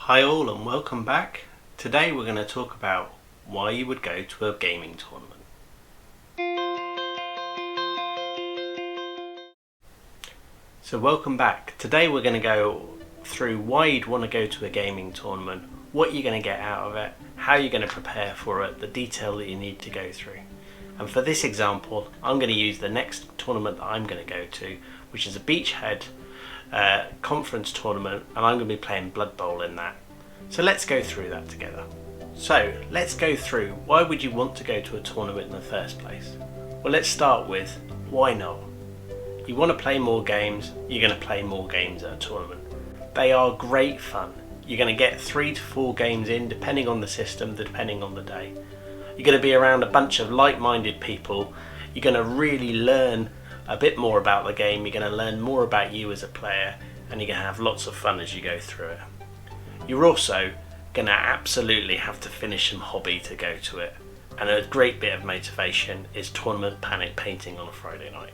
Hi all and welcome back. Today we're going to talk about why you would go to a gaming tournament. So welcome back. Today we're going to go through why you'd want to go to a gaming tournament, what you're going to get out of it, how you're going to prepare for it, the detail that you need to go through. And for this example, I'm going to use the next tournament that I'm going to go to, which is a Beachhead conference tournament, and I'm going to be playing Blood Bowl in that. So let's go through that together. So let's go through why would you want to go to a tournament in the first place. Well, let's start with why not. You want to play more games, you're going to play more games at a tournament. They are great fun. You're going to get 3 to 4 games in depending on the system, depending on the day. You're going to be around a bunch of like-minded people. You're going to really learn a bit more about the game, you're going to learn more about you as a player, and you're going to have lots of fun as you go through it. You're also going to absolutely have to finish some hobby to go to it, and a great bit of motivation is tournament panic painting on a Friday night.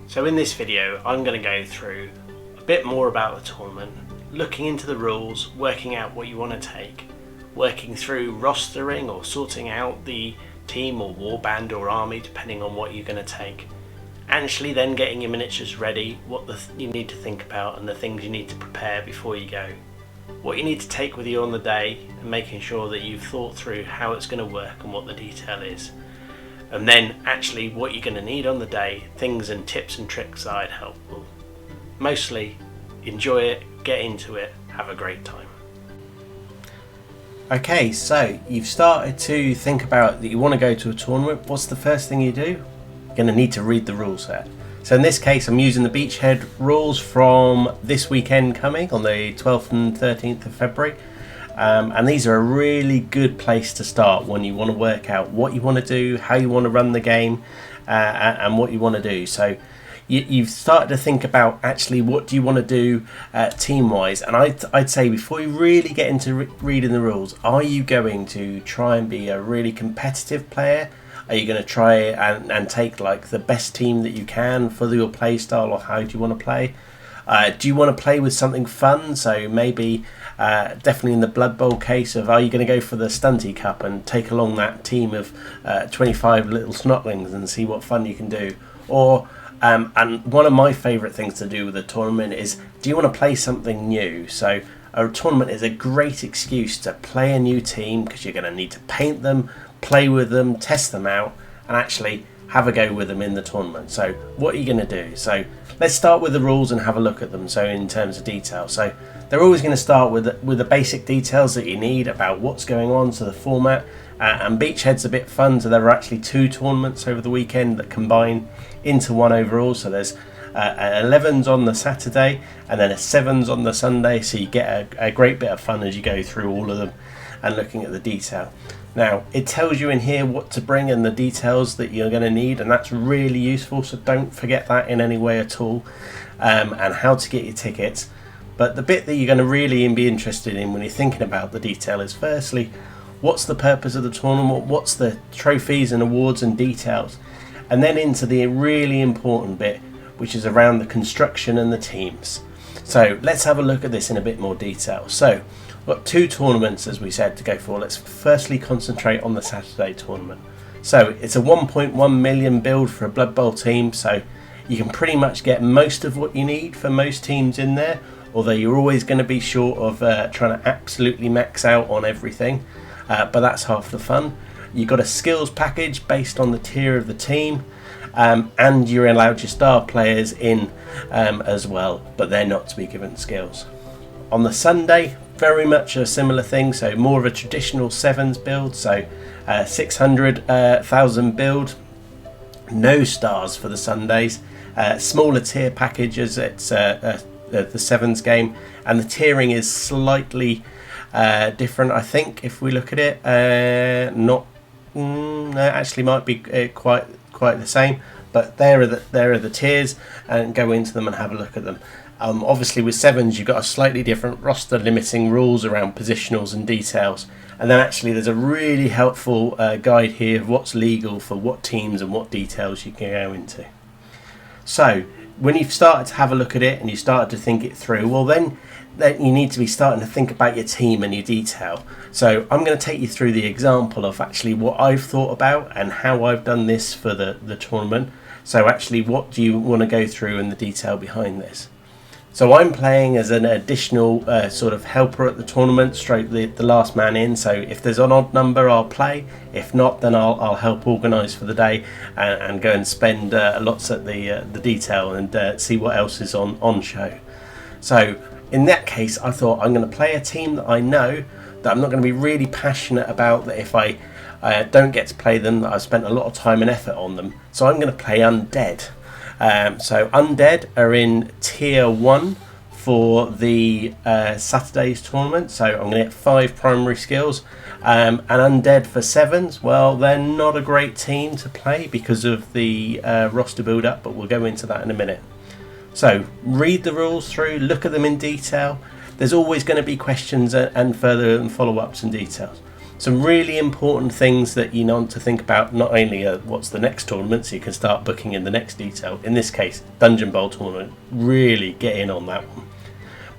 So in this video I'm going to go through a bit more about the tournament, looking into the rules, working out what you want to take, working through rostering or sorting out the team or warband or army depending on what you're going to take, actually then getting your miniatures ready, what you need to think about and the things you need to prepare before you go, what you need to take with you on the day, and making sure that you've thought through how it's going to work and what the detail is, and then actually what you're going to need on the day, things and tips and tricks that I'd help with. Mostly enjoy it, get into it, have a great time. Okay, so you've started to think about that you want to go to a tournament. What's the first thing you do? You're going to need to read the rule set. So in this case I'm using the Beachhead rules from this weekend coming on the 12th and 13th of February. And these are a really good place to start when you want to work out what you want to do, how you want to run the game, and what you want to do. So you've started to think about actually what do you want to do team wise, and I'd say before you really get into reading the rules, are you going to try and be a really competitive player? Are you going to try and take like the best team that you can for your play style, or how do you want to play? Do you want to play with something fun? So maybe definitely in the Blood Bowl case of, are you going to go for the Stunty Cup and take along that team of 25 little snotlings and see what fun you can do? Or and one of my favourite things to do with a tournament is, do you want to play something new? So a tournament is a great excuse to play a new team, because you're going to need to paint them, play with them, test them out, and actually have a go with them in the tournament. So what are you going to do? So let's start with the rules and have a look at them. So in terms of detail, so they're always going to start with the basic details that you need about what's going on, so the format. And Beachhead's a bit fun, so there are actually 2 tournaments over the weekend that combine into one overall. So there's an 11s on the Saturday and then a 7s on the Sunday, so you get a great bit of fun as you go through all of them and looking at the detail. Now it tells you in here what to bring and the details that you're going to need, and that's really useful, so don't forget that in any way at all, and how to get your tickets. But the bit that you're going to really be interested in when you're thinking about the detail is, firstly, what's the purpose of the tournament, what's the trophies and awards and details, and then into the really important bit, which is around the construction and the teams. So let's have a look at this in a bit more detail. So we've got 2 tournaments, as we said, to go for. Let's firstly concentrate on the Saturday tournament. So it's a 1.1 million build for a Blood Bowl team, so you can pretty much get most of what you need for most teams in there, although you're always going to be short of trying to absolutely max out on everything, but that's half the fun. You've got a skills package based on the tier of the team, and you're allowed your star players in as well, but they're not to be given skills. On the Sunday, very much a similar thing, so more of a traditional 7s build, so 600,000 build, no stars for the Sundays, smaller tier packages. It's the 7s game, and the tiering is slightly different, I think, if we look at it. Actually might be quite the same, but there are the tiers, and go into them and have a look at them. Obviously with 7s you've got a slightly different roster limiting rules around positionals and details, and then actually there's a really helpful guide here of what's legal for what teams and what details you can go into. So when you've started to have a look at it and you started to think it through, well then you need to be starting to think about your team and your detail. So I'm going to take you through the example of actually what I've thought about and how I've done this for the tournament. So actually, what do you want to go through and the detail behind this? So I'm playing as an additional sort of helper at the tournament, stroke the last man in. So if there's an odd number, I'll play. If not, then I'll help organise for the day and go and spend lots at the detail and see what else is on show. So in that case, I thought I'm going to play a team that I know that I'm not going to be really passionate about, that if I don't get to play them, that I've spent a lot of time and effort on them. So I'm going to play Undead. So Undead are in Tier 1 for the Saturday's tournament. So I'm going to get 5 primary skills. And Undead for 7s, well, they're not a great team to play because of the roster build-up, but we'll go into that in a minute. So read the rules through, look at them in detail. There's always going to be questions and further and follow-ups and details. Some really important things that you want to think about, not only what's the next tournament, so you can start booking in the next detail. In this case, Dungeon Bowl tournament, really get in on that one.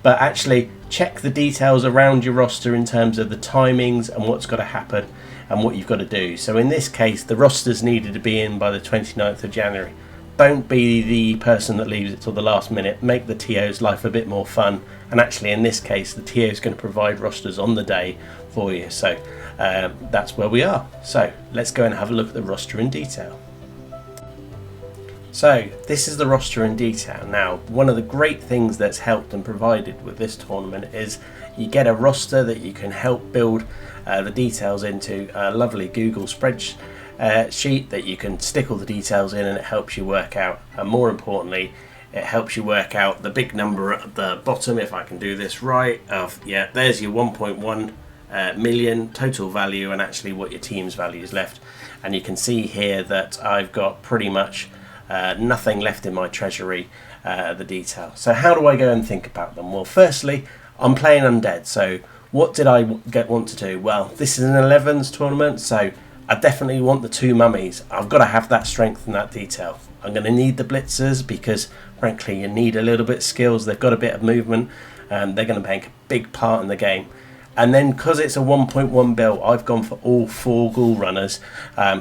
But actually check the details around your roster in terms of the timings and what's got to happen and what you've got to do. So in this case, the rosters needed to be in by the 29th of January. Don't be the person that leaves it till the last minute. Make the TO's life a bit more fun. And actually, in this case, the TO is going to provide rosters on the day for you. So that's where we are. So let's go and have a look at the roster in detail. So this is the roster in detail. Now, one of the great things that's helped and provided with this tournament is you get a roster that you can help build the details into a lovely Google spreadsheet that you can stick all the details in, and it helps you work out, and more importantly, it helps you work out the big number at the bottom, if I can do this right, of there's your 1.1 million total value, and actually what your team's value is left. And you can see here that I've got pretty much nothing left in my treasury, the detail. So how do I go and think about them? Well, firstly, I'm playing Undead. So what did I want to do? Well, this is an 11s tournament, so I definitely want the 2 mummies. I've got to have that strength and that detail. I'm going to need the blitzers because, frankly, you need a little bit of skills. They've got a bit of movement. They're going to make a big part in the game. And then, because it's a 1.1 bill, I've gone for all 4 ghoul runners,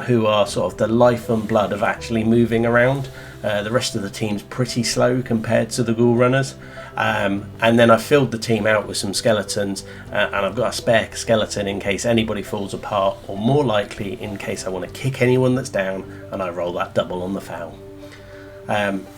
who are sort of the life and blood of actually moving around. The rest of the team's pretty slow compared to the ghoul runners. And then I filled the team out with some skeletons, and I've got a spare skeleton in case anybody falls apart, or more likely in case I want to kick anyone that's down and I roll that double on the foul.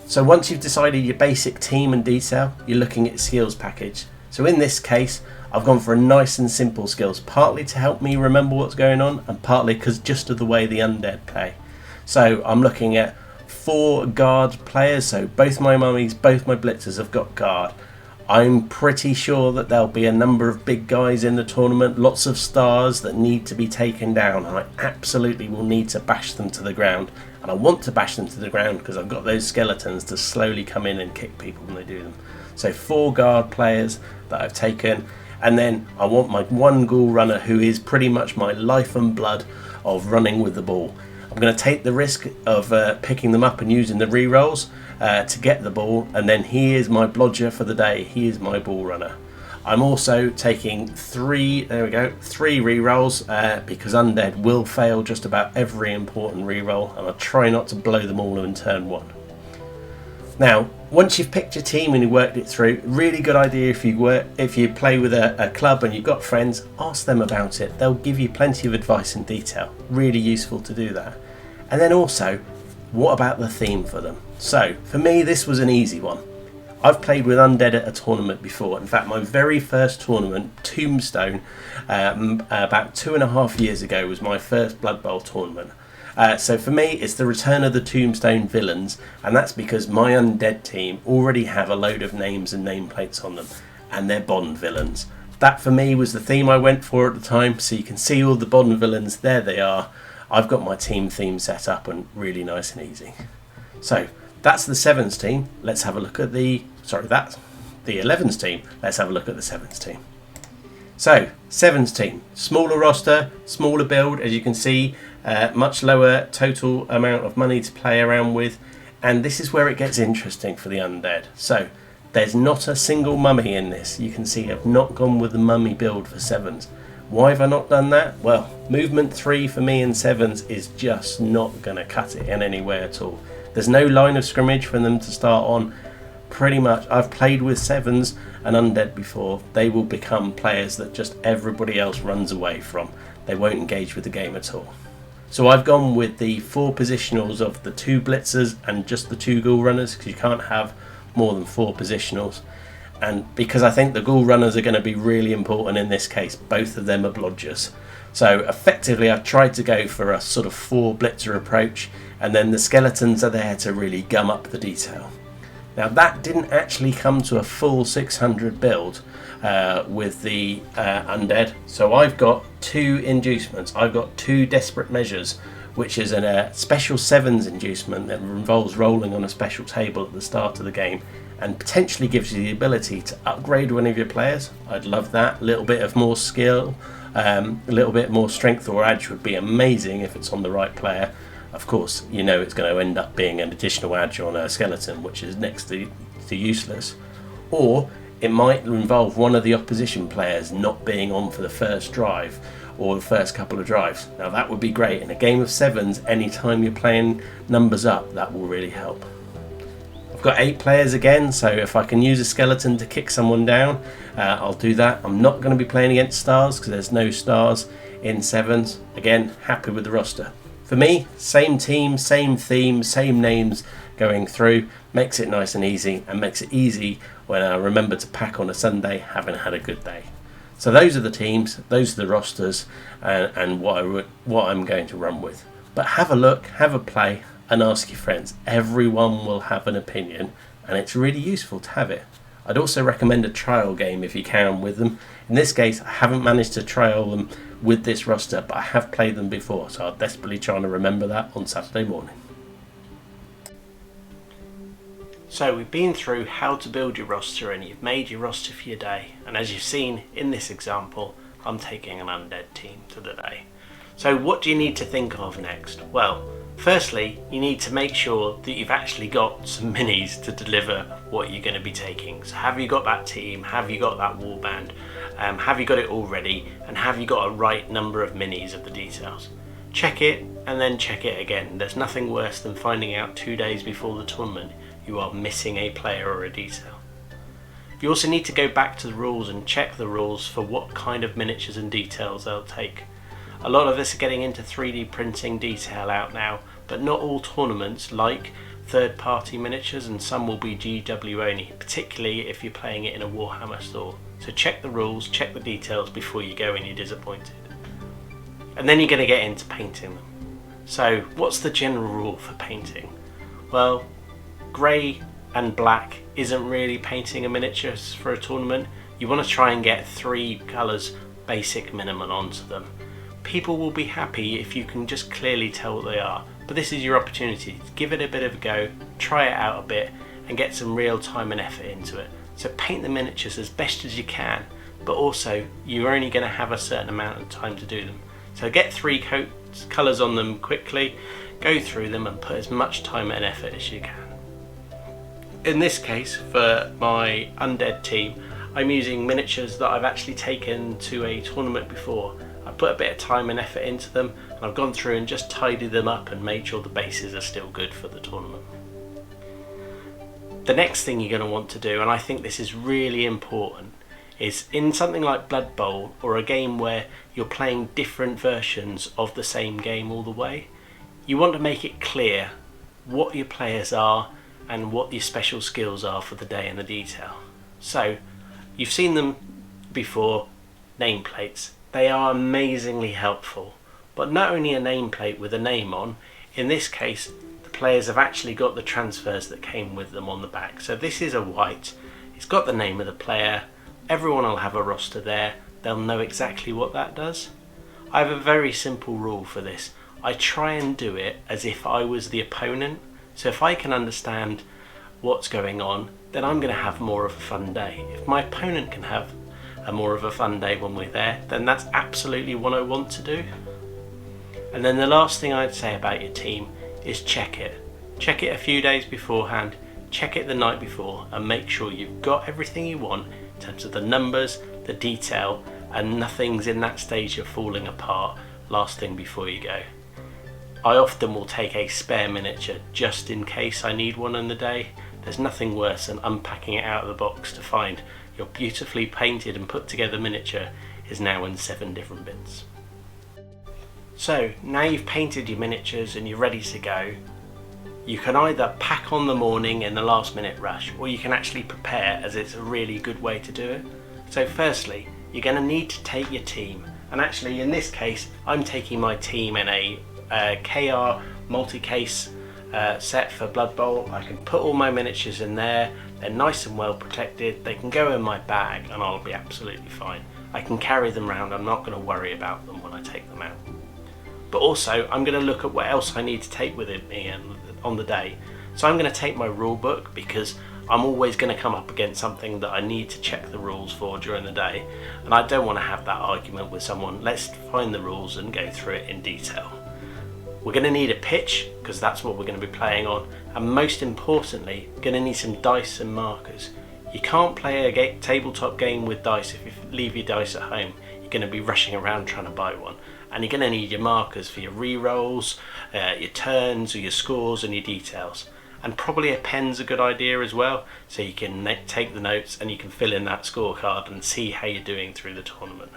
So once you've decided your basic team and detail, you're looking at skills package. So in this case, I've gone for a nice and simple skills, partly to help me remember what's going on, and partly because just of the way the Undead play. So I'm looking at 4 guard players, so both my mummies, both my blitzers have got guard. I'm pretty sure that there'll be a number of big guys in the tournament, lots of stars that need to be taken down, and I absolutely will need to bash them to the ground. And I want to bash them to the ground because I've got those skeletons to slowly come in and kick people when they do them. So 4 guard players that I've taken, and then I want my 1 ghoul runner who is pretty much my life and blood of running with the ball. I'm going to take the risk of picking them up and using the rerolls to get the ball, and then he is my blodger for the day. He is my ball runner. I'm also taking 3 rerolls because Undead will fail just about every important reroll, and I'll try not to blow them all in turn 1. Now, once you've picked your team and you worked it through, really good idea if you play with a club and you've got friends, ask them about it. They'll give you plenty of advice and detail. Really useful to do that. And then also, what about the theme for them? So, for me, this was an easy one. I've played with Undead at a tournament before. In fact, my very first tournament, Tombstone, about 2.5 years ago, was my first Blood Bowl tournament. So for me, it's the return of the Tombstone villains, and that's because my Undead team already have a load of names and nameplates on them, and they're Bond villains. That for me was the theme I went for at the time, so you can see all the Bond villains, there they are. I've got my team theme set up and really nice and easy. So that's the 7s team. Let's have a look at that's the 11s team. Let's have a look at the 7s team. So, 7s team, smaller roster, smaller build, as you can see, much lower total amount of money to play around with, And this is where it gets interesting for the undead. So there's not a single mummy in this. You can see I've not gone with the mummy build for 7s. Why have I not done that? Well, movement 3 for me in 7s is just not going to cut it in any way at all. There's no line of scrimmage for them to start on. Pretty much, I've played with 7s and undead before. They will become players that just everybody else runs away from. They won't engage with the game at all. So I've gone with the 4 positionals of the 2 blitzers and just the 2 ghoul runners, because you can't have more than 4 positionals. And because I think the ghoul runners are going to be really important in this case, both of them are blodgers. So effectively I tried to go for a sort of 4 blitzer approach, and then the skeletons are there to really gum up the detail. Now that didn't actually come to a full 600 build with the undead. So I've got 2 inducements. I've got 2 desperate measures, which is a special 7s inducement that involves rolling on a special table at the start of the game and potentially gives you the ability to upgrade one of your players. I'd love that. A little bit of more skill, a little bit more strength or edge would be amazing if it's on the right player. Of course, you know it's going to end up being an additional edge on a skeleton, which is next to useless. Or it might involve one of the opposition players not being on for the first drive or the first couple of drives. Now that would be great. In a game of 7s, anytime you're playing numbers up, that will really help. I've got 8 players again, so if I can use a skeleton to kick someone down, I'll do that. I'm not going to be playing against stars because there's no stars in 7s. Again, happy with the roster. For me, same team, same theme, same names going through, makes it nice and easy, and makes it easy when I remember to pack on a Sunday having had a good day. So those are the teams, those are the rosters, and what I'm going to run with. But have a look, have a play, and ask your friends. Everyone will have an opinion, and it's really useful to have it. I'd also recommend a trial game if you can with them. In this case, I haven't managed to trial them with this roster, but I have played them before, so I'm desperately trying to remember that on Saturday morning. So we've been through how to build your roster, and you've made your roster for your day. And as you've seen in this example, I'm taking an undead team to the day. So what do you need to think of next? Well, firstly, you need to make sure that you've actually got some minis to deliver what you're going to be taking. So have you got that team? Have you got that warband? Have you got it all ready? And have you got a right number of minis of the details? Check it and then check it again. There's nothing worse than finding out 2 days before the tournament you are missing a player or a detail. You also need to go back to the rules and check the rules for what kind of miniatures and details they'll take. A lot of us are getting into 3D printing detail out now, but not all tournaments like third-party miniatures, and some will be GW only, particularly if you're playing it in a Warhammer store. So check the rules, check the details before you go and you're disappointed. And then you're going to get into painting them. So what's the general rule for painting? Well, grey and black isn't really painting a miniature for a tournament. You want to try and get 3 colours basic minimum onto them. People will be happy if you can just clearly tell what they are, but this is your opportunity to give it a bit of a go, try it out a bit and get some real time and effort into it. So paint the miniatures as best as you can, but also you're only going to have a certain amount of time to do them. So get 3 colours on them quickly, go through them and put as much time and effort as you can. In this case, for my undead team, I'm using miniatures that I've actually taken to a tournament before. I put a bit of time and effort into them, and I've gone through and just tidied them up and made sure the bases are still good for the tournament. The next thing you're going to want to do, and I think this is really important, is in something like Blood Bowl or a game where you're playing different versions of the same game all the way, you want to make it clear what your players are and what your special skills are for the day and the detail. So you've seen them before, nameplates. They are amazingly helpful, but not only a nameplate with a name on, in this case the players have actually got the transfers that came with them on the back. So this is a white, it's got the name of the player, everyone will have a roster there, they'll know exactly what that does. I have a very simple rule for this. I try and do it as if I was the opponent, so if I can understand what's going on, then I'm going to have more of a fun day. If my opponent can have a more of a fun day when we're there, then that's absolutely what I want to do. And then the last thing I'd say about your team is check it. Check it a few days beforehand, check it the night before, and make sure you've got everything you want in terms of the numbers, the detail, and nothing's in that stage of falling apart last thing before you go. I often will take a spare miniature just in case I need one on the day. There's nothing worse than unpacking it out of the box to find your beautifully painted and put together miniature is now in 7 different bins. So now you've painted your miniatures and you're ready to go, you can either pack on the morning in the last minute rush, or you can actually prepare, as it's a really good way to do it. So firstly, you're going to need to take your team, and actually in this case I'm taking my team in a KR multi-case set for Blood Bowl. I can put all my miniatures in there, they're nice and well protected, they can go in my bag and I'll be absolutely fine. I can carry them around, I'm not going to worry about them when I take them out. But also I'm going to look at what else I need to take with me on the day. So I'm going to take my rule book, because I'm always going to come up against something that I need to check the rules for during the day, and I don't want to have that argument with someone. Let's find the rules and go through it in detail. We're going to need a pitch, because that's what we're going to be playing on, and most importantly, we're going to need some dice and markers. You can't play a tabletop game with dice if you leave your dice at home. You're going to be rushing around trying to buy one, and you're going to need your markers for your re-rolls, your turns, or your scores and your details. And probably a pen's a good idea as well, so you can take the notes and you can fill in that scorecard and see how you're doing through the tournament.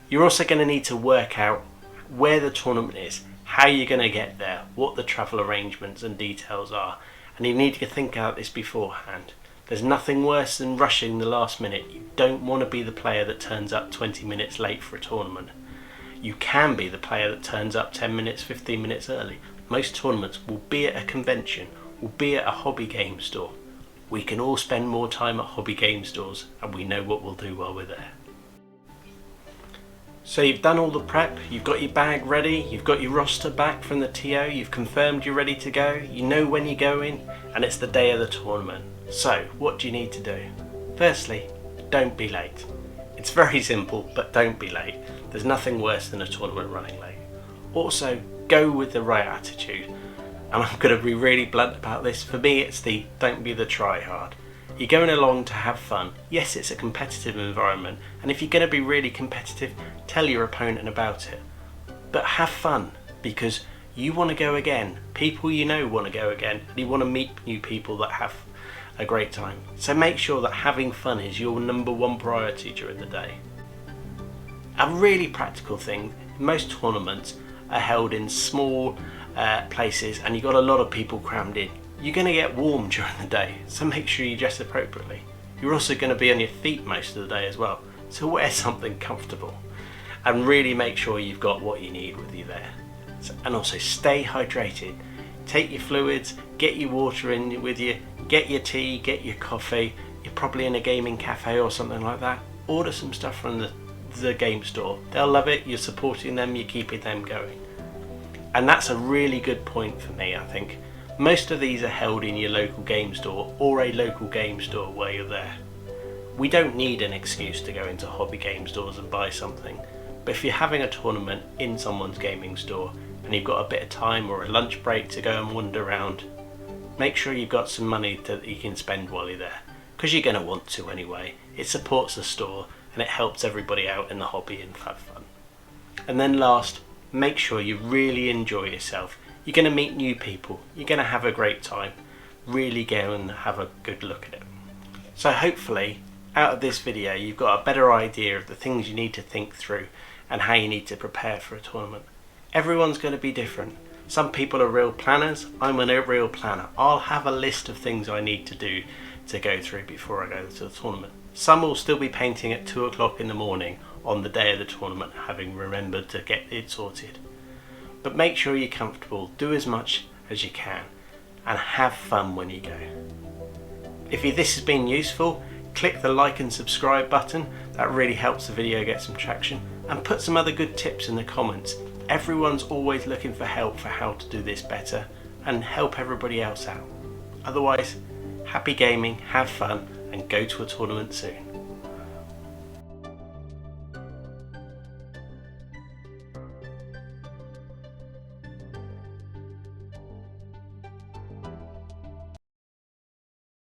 You're also going to need to work out where the tournament is, how you're going to get there, what the travel arrangements and details are, and you need to think about this beforehand. There's nothing worse than rushing the last minute. You don't want to be the player that turns up 20 minutes late for a tournament. You can be the player that turns up 10 minutes, 15 minutes early. Most tournaments will be at a convention, will be at a hobby game store. We can all spend more time at hobby game stores, and we know what we'll do while we're there. So you've done all the prep, you've got your bag ready, you've got your roster back from the TO, you've confirmed you're ready to go, you know when you're going, and it's the day of the tournament. So what do you need to do? Firstly, don't be late. It's very simple, but don't be late. There's nothing worse than a tournament running late. Also, go with the right attitude. And I'm going to be really blunt about this. For me, it's the don't be the try hard. You're going along to have fun. Yes, it's a competitive environment, and if you're going to be really competitive, tell your opponent about it. But have fun, because you want to go again. People you know want to go again, and you want to meet new people that have a great time. So make sure that having fun is your #1 priority during the day. A really practical thing, most tournaments are held in small places and you've got a lot of people crammed in. You're going to get warm during the day, so make sure you dress appropriately. You're also going to be on your feet most of the day as well, so wear something comfortable and really make sure you've got what you need with you there. And also stay hydrated. Take your fluids, get your water in with you, get your tea, get your coffee. You're probably in a gaming cafe or something like that. Order some stuff from the game store. They'll love it, you're supporting them, you're keeping them going. And that's a really good point for me, I think. Most of these are held in your local game store or a local game store where you're there. We don't need an excuse to go into hobby game stores and buy something, but if you're having a tournament in someone's gaming store and you've got a bit of time or a lunch break to go and wander around, make sure you've got some money that you can spend while you're there, because you're going to want to anyway. It supports the store and it helps everybody out in the hobby and have fun. And then last, make sure you really enjoy yourself. You're going to meet new people, you're going to have a great time. Really go and have a good look at it. So hopefully out of this video you've got a better idea of the things you need to think through and how you need to prepare for a tournament. Everyone's going to be different. Some people are real planners, I'm a real planner. I'll have a list of things I need to do to go through before I go to the tournament. Some will still be painting at 2 o'clock in the morning on the day of the tournament, having remembered to get it sorted. But make sure you're comfortable, do as much as you can, and have fun when you go. If this has been useful, click the like and subscribe button. That really helps the video get some traction, and put some other good tips in the comments. Everyone's always looking for help for how to do this better and help everybody else out. Otherwise, happy gaming, have fun, and go to a tournament soon.